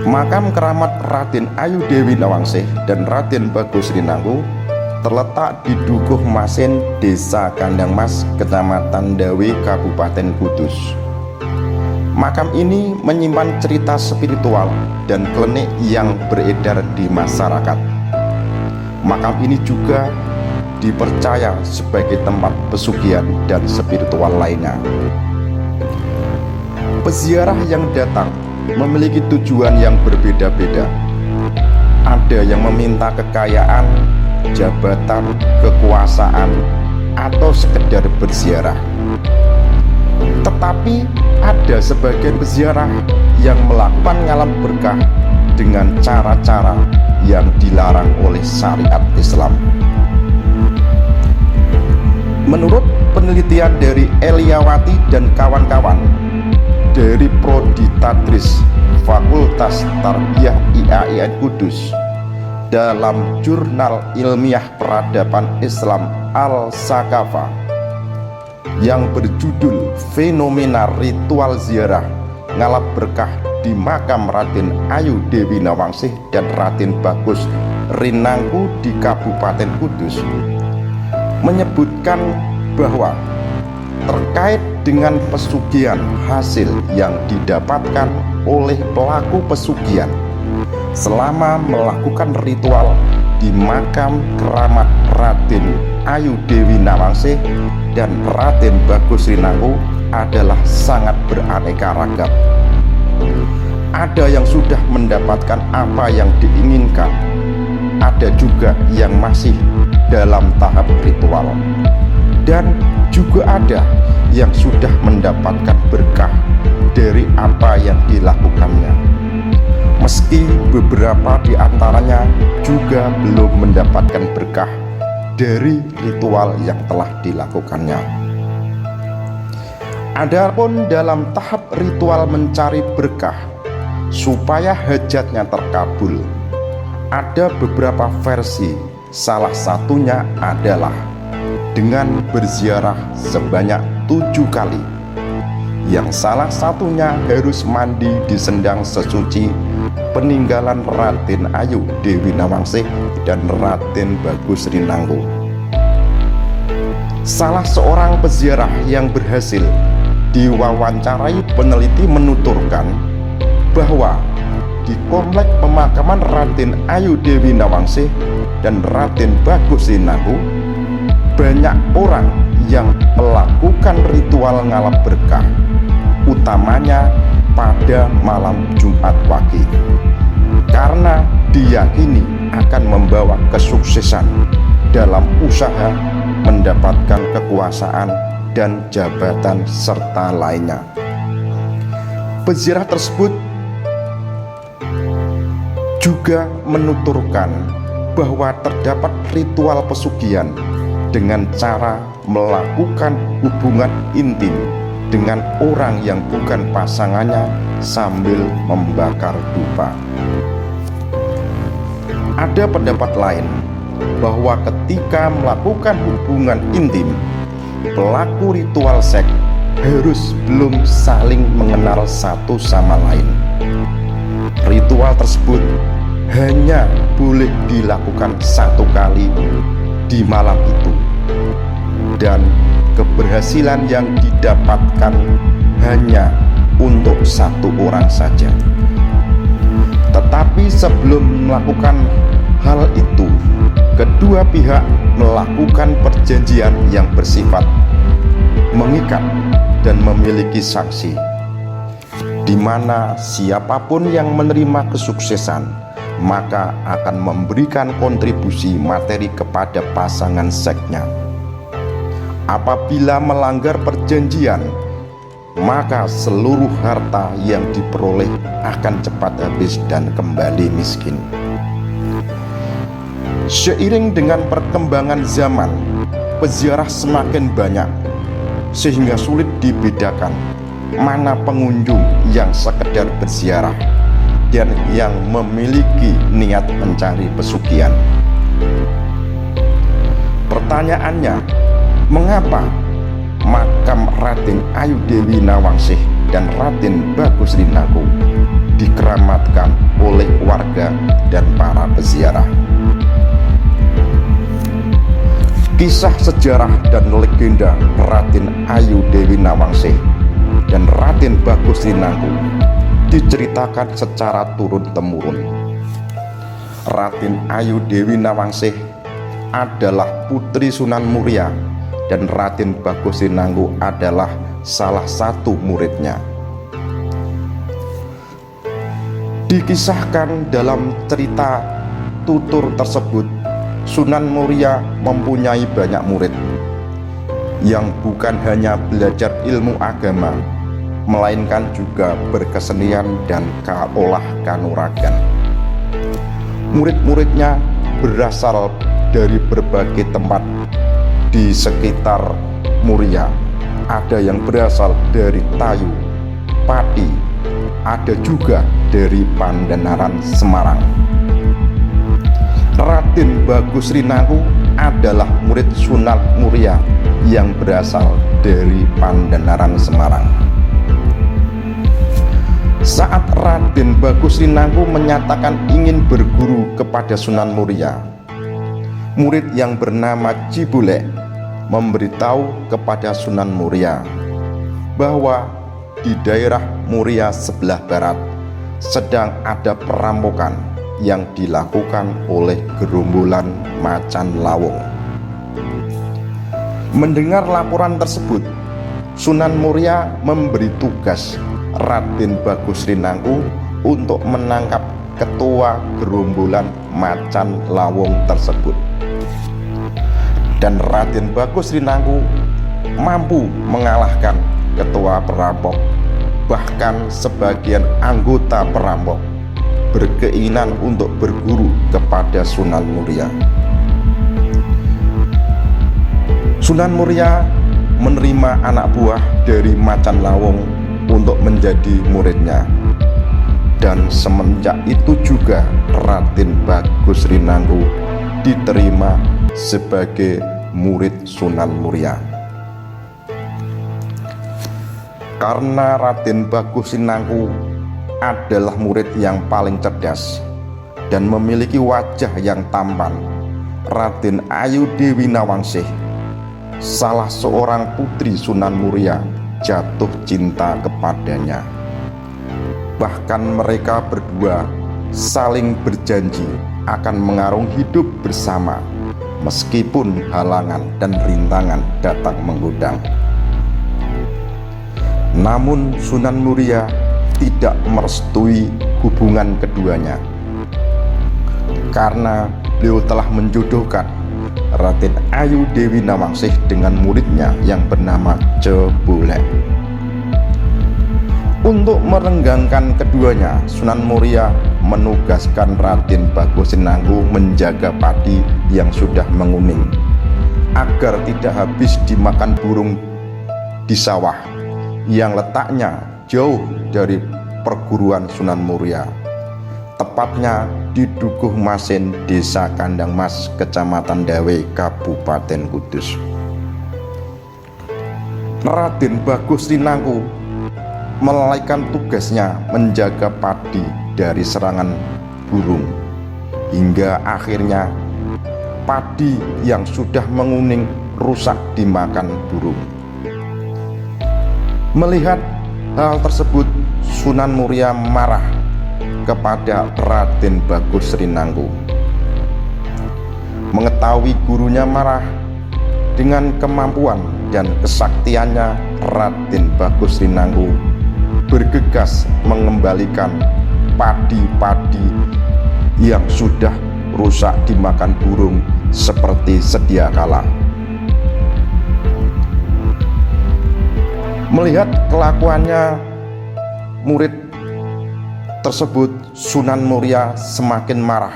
Makam keramat Raden Ayu Dewi Nawangsih dan Raden Bagus Rinangku terletak di Dukuh Masin, Desa Kandangmas, Kecamatan Dawe, Kabupaten Kudus. Makam ini menyimpan cerita spiritual dan klinik yang beredar di masyarakat. Makam ini juga dipercaya sebagai tempat pesugihan dan spiritual lainnya. Peziarah yang datang memiliki tujuan yang berbeda-beda. Ada yang meminta kekayaan, jabatan, kekuasaan, atau sekedar berziarah. Tetapi ada sebagian peziarah yang melakukan ngalam berkah dengan cara-cara yang dilarang oleh syariat Islam. Menurut penelitian dari Eliawati dan kawan-kawan dari Prodi Tadris Fakultas Tarbiyah IAIN Kudus, dalam jurnal ilmiah peradaban Islam Al-Sakafa yang berjudul Fenomena Ritual Ziarah Ngalap Berkah di Makam Raden Ayu Dewi Nawangsih dan Raden Bagus Rinangku di Kabupaten Kudus, menyebutkan bahwa terkait dengan pesugihan hasil yang didapatkan oleh pelaku pesugihan selama melakukan ritual di makam keramat Raden Ayu Dewi Nawangsih dan Raden Bagus Rinangku adalah sangat beraneka ragam. Ada yang sudah mendapatkan apa yang diinginkan, ada juga yang masih dalam tahap ritual, dan juga ada yang sudah mendapatkan berkah dari apa yang dilakukannya, meski beberapa di antaranya juga belum mendapatkan berkah dari ritual yang telah dilakukannya. Adapun dalam tahap ritual mencari berkah supaya hajatnya terkabul, ada beberapa versi. Salah satunya adalah dengan berziarah sebanyak 7 kali, yang salah satunya harus mandi di sendang sesuci peninggalan Raden Ayu Dewi Nawangsih dan Raden Bagus Rinangku. Salah seorang peziarah yang berhasil diwawancarai peneliti menuturkan bahwa di komplek pemakaman Raden Ayu Dewi Nawangsih dan Raden Bagus Rinangku banyak orang yang melakukan ritual ngalap berkah, utamanya pada malam Jumat Wage, karena diyakini akan membawa kesuksesan dalam usaha mendapatkan kekuasaan dan jabatan serta lainnya. Peziarah tersebut juga menuturkan bahwa terdapat ritual pesugihan dengan cara melakukan hubungan intim dengan orang yang bukan pasangannya sambil membakar dupa. Ada pendapat lain bahwa ketika melakukan hubungan intim, pelaku ritual seks harus belum saling mengenal satu sama lain. Ritual tersebut hanya boleh dilakukan 1 kali di malam itu, dan keberhasilan yang didapatkan hanya untuk 1 orang saja. Tetapi sebelum melakukan hal itu, kedua pihak melakukan perjanjian yang bersifat mengikat dan memiliki sanksi, di mana siapapun yang menerima kesuksesan maka akan memberikan kontribusi materi kepada pasangan seksnya. Apabila melanggar perjanjian, maka seluruh harta yang diperoleh akan cepat habis dan kembali miskin. Seiring dengan perkembangan zaman, peziarah semakin banyak, sehingga sulit dibedakan mana pengunjung yang sekedar berziarah dan yang memiliki niat mencari pesugihan. Pertanyaannya, mengapa makam Raden Ayu Dewi Nawangsih dan Raden Bagus Rinangku dikeramatkan oleh warga dan para peziarah. Kisah sejarah dan legenda Raden Ayu Dewi Nawangsih dan Raden Bagus Rinangku diceritakan secara turun-temurun. Raden Ayu Dewi Nawangsih adalah putri Sunan Muria dan Raden Bagus Rinangku adalah salah satu muridnya. Dikisahkan dalam cerita tutur tersebut, Sunan Muria mempunyai banyak murid yang bukan hanya belajar ilmu agama, melainkan juga berkesenian dan olah kanuragan. Murid-muridnya berasal dari berbagai tempat di sekitar Muria. Ada yang berasal dari Tayu, Pati, ada juga dari Pandanaran, Semarang. Raden Bagus Rinangku adalah murid Sunan Muria yang berasal dari Pandanaran, Semarang. Saat Raden Bagus Rinangku menyatakan ingin berguru kepada Sunan Muria, murid yang bernama Cibulek memberitahu kepada Sunan Muria bahwa di daerah Muria sebelah barat sedang ada perampokan yang dilakukan oleh gerombolan Macan Lawung. Mendengar laporan tersebut, Sunan Muria memberi tugas Raden Bagus Rinangku untuk menangkap ketua gerombolan Macan Lawung tersebut. Dan Raden Bagus Rinangku mampu mengalahkan ketua perampok. Bahkan sebagian anggota perampok berkeinginan untuk berguru kepada Sunan Muria. Sunan Muria menerima anak buah dari Macan Lawung untuk menjadi muridnya. Dan semenjak itu juga Raden Bagus Rinangku diterima sebagai murid Sunan Muria. Karena Raden Bagus Rinangku adalah murid yang paling cerdas dan memiliki wajah yang tampan, Raden Ayu Dewi Nawangsih, salah seorang putri Sunan Muria, jatuh cinta kepadanya. Bahkan mereka berdua saling berjanji akan mengarung hidup bersama meskipun halangan dan rintangan datang menggodang. Namun Sunan Muria tidak merestui hubungan keduanya karena beliau telah menjodohkan Raden Ayu Dewi Nawangsih dengan muridnya yang bernama Cebulek. Untuk merenggangkan keduanya, Sunan Muria menugaskan Raden Bagus Rinangku menjaga padi yang sudah menguning agar tidak habis dimakan burung di sawah yang letaknya jauh dari perguruan Sunan Muria, tepatnya di Dukuh Masin, Desa Kandang Mas, Kecamatan Dawe, Kabupaten Kudus. Raden Bagus Rinangku melalaikan tugasnya menjaga padi dari serangan burung, hingga akhirnya padi yang sudah menguning rusak dimakan burung. Melihat hal tersebut, Sunan Muria marah kepada Raden Bagus Rinangku. Mengetahui gurunya marah, dengan kemampuan dan kesaktiannya, Raden Bagus Rinangku bergegas mengembalikan padi-padi yang sudah rusak dimakan burung seperti sedia kala. Melihat kelakuannya murid tersebut, Sunan Muria semakin marah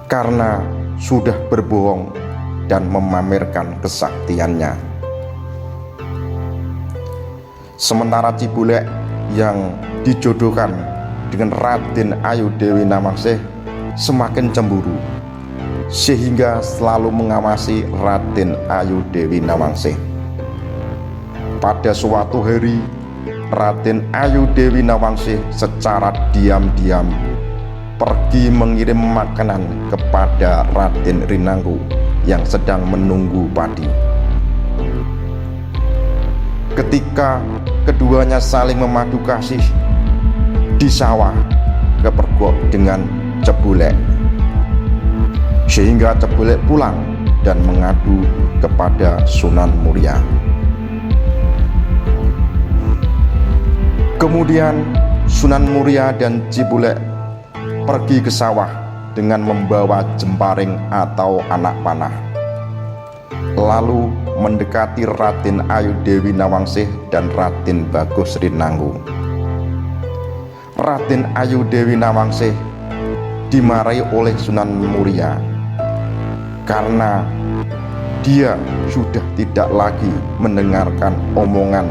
karena sudah berbohong dan memamerkan kesaktiannya. Sementara Cibulek yang dijodohkan dengan Raden Ayu Dewi Nawangsih semakin cemburu, sehingga selalu mengawasi Raden Ayu Dewi Nawangsih. Pada suatu hari, Raden Ayu Dewi Nawangsih secara diam-diam pergi mengirim makanan kepada Raden Rinanggu yang sedang menunggu padi. Ketika keduanya saling memadu kasih di sawah, kepergok dengan Cebulek, sehingga Cebulek pulang dan mengadu kepada Sunan Muria. Kemudian Sunan Muria dan Cebulek pergi ke sawah dengan membawa jemparing atau anak panah, lalu mendekati Raden Ayu Dewi Nawangsih dan Raden Bagus Rinanggu. Raden Ayu Dewi Nawangsih dimarahi oleh Sunan Muria karena dia sudah tidak lagi mendengarkan omongan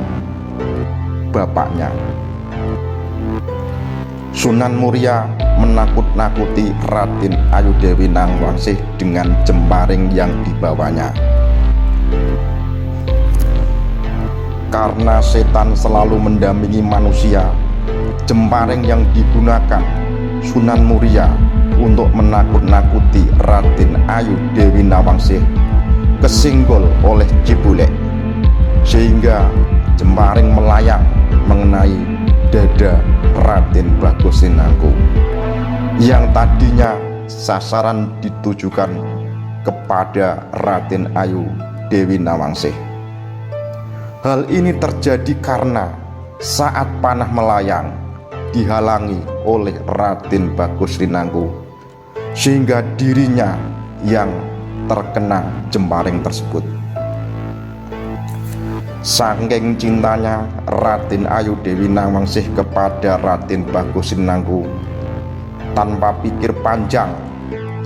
bapaknya. Sunan Muria menakut-nakuti Raden Ayu Dewi Nawangsih dengan jemparing yang dibawanya. Karena setan selalu mendampingi manusia, jemparing yang digunakan Sunan Muria untuk menakut-nakuti Raden Ayu Dewi Nawangsih kesinggol oleh Cebulek, sehingga jemparing melayang mengenai dada Raden Bagus Rinanggu yang tadinya sasaran ditujukan kepada Raden Ayu Dewi Nawangsih. Hal ini terjadi karena saat panah melayang dihalangi oleh Raden Bagus Rinanggu, sehingga dirinya yang terkena jemparing tersebut. Saking cintanya Raden Ayu Dewi Nawangsih kepada Raden Bagus Rinanggu, tanpa pikir panjang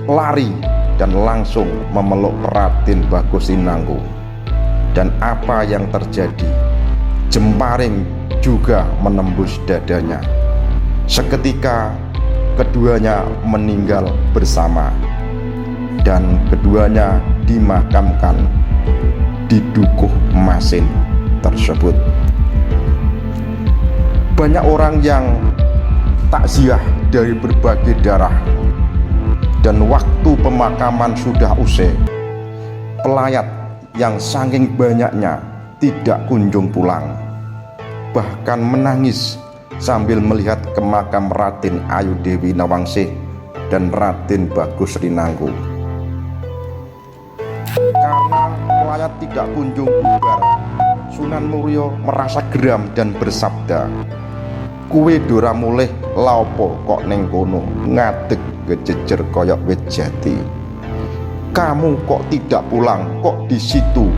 lari dan langsung memeluk Raden Bagus Rinanggu. Dan apa yang terjadi? Jemparing juga menembus dadanya. Seketika keduanya meninggal bersama, dan keduanya dimakamkan di Dukuh Masin tersebut. Banyak orang yang takziah dari berbagai daerah, dan waktu pemakaman sudah usai. Pelayat yang saking banyaknya tidak kunjung pulang, bahkan menangis sambil melihat ke makam Raden Ayu Dewi Nawangsih dan Raden Bagus Rinanggu. Karena pelayat tidak kunjung bubar, Sunan Muria merasa geram dan bersabda, "Kuwe dora mulih laopo kok ning kono ngadeg gejejer koyok wit jati? Kamu kok tidak pulang, kok di situ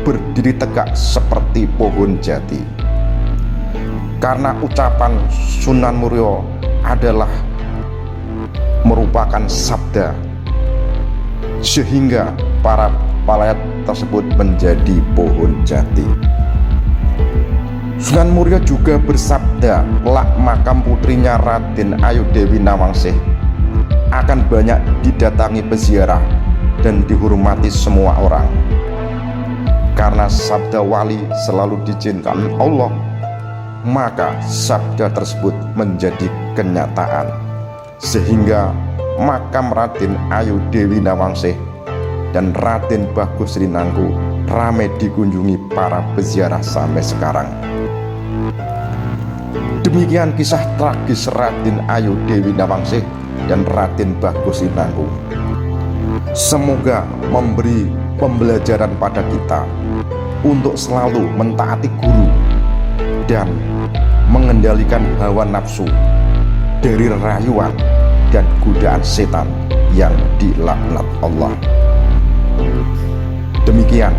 berdiri tegak seperti pohon jati?" Karena ucapan Sunan Muria adalah merupakan sabda, sehingga para pelayat tersebut menjadi pohon jati. Sunan Muria juga bersabda, "Lak makam putrinya Raden Ayu Dewi Nawangsih akan banyak didatangi peziarah dan dihormati semua orang." Karena sabda wali selalu diizinkan Allah, maka sabda tersebut menjadi kenyataan, sehingga makam Raden Ayu Dewi Nawangsih dan Raden Bagus Rinanggu ramai dikunjungi para peziarah sampai sekarang. Demikian kisah tragis Raden Ayu Dewi Nawangsih dan Raden Bagus Rinanggu. Semoga memberi pembelajaran pada kita untuk selalu mentaati guru dan mengendalikan hawa nafsu dari rayuan dan godaan setan yang dilaknat Allah. Demikian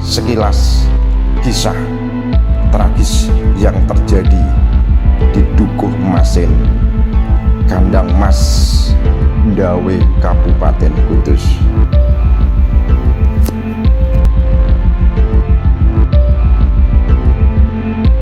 sekilas kisah tragis yang terjadi di Dukuh Masin, Kandang Mas, Ndawe, Kabupaten Kudus.